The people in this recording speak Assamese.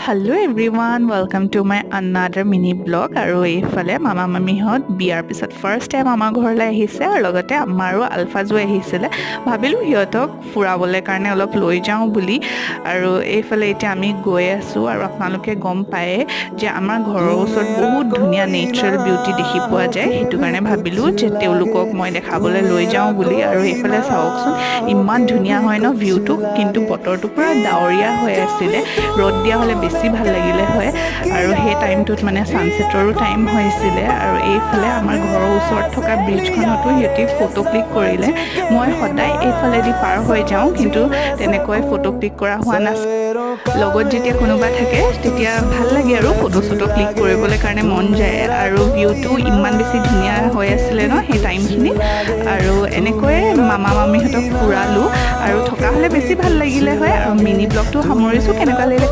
Hello everyone, welcome to my another mini blog আৰু এইফালে মামা মামিহঁত বিয়াৰ পিছত ফাৰ্ষ্ট টাইম আমাৰ ঘৰলৈ আহিছে আৰু লগতে আমাৰো আলফাজু আহিছিলে ভাবিলোঁ সিহঁতক ফুৰাবলৈ কাৰণে অলপ লৈ যাওঁ বুলি আৰু এইফালে এতিয়া আমি গৈ আছোঁ আৰু আপোনালোকে গম পায়ে যে আমাৰ ঘৰৰ ওচৰত বহুত ধুনীয়া নেচাৰেল বিউটি দেখি পোৱা যায় সেইটো কাৰণে ভাবিলোঁ যে তেওঁলোকক মই দেখাবলৈ লৈ যাওঁ বুলি আৰু এইফালে চাওকচোন ইমান ধুনীয়া হয় ন ভিউটো কিন্তু বতৰটো পুৰা ডাৱৰীয়া হৈ আছিলে ৰ'দ দিয়া হ'লে বেছি ভাল লাগিলে হয় আৰু সেই টাইমটোত মানে সানসেটৰো টাইম হৈছিলে আৰু এইফালে আমাৰ ঘৰৰ ওচৰত থকা ব্ৰিজখনতো সিহঁতে ফটো ক্লিক কৰিলে মই সদায় এইফালেদি পাৰ হৈ যাওঁ কিন্তু তেনেকৈ ফটো ক্লিক কৰা হোৱা নাছিল লগত যেতিয়া কোনোবা থাকে তেতিয়া ভাল লাগে আৰু ফটো ক্লিক কৰিবলৈ কাৰণে মন যায় আৰু ভিউটো ইমান বেছি ধুনীয়া হৈ আছিলে ন সেই টাইমখিনি আৰু এনেকৈয়ে মামা মামিহঁতক ফুৰালোঁ আৰু থকা হ'লে বেছি ভাল লাগিলে হয় আৰু মিনি ব্লগটো সামৰিছোঁ কেনেকুৱা লাগিলে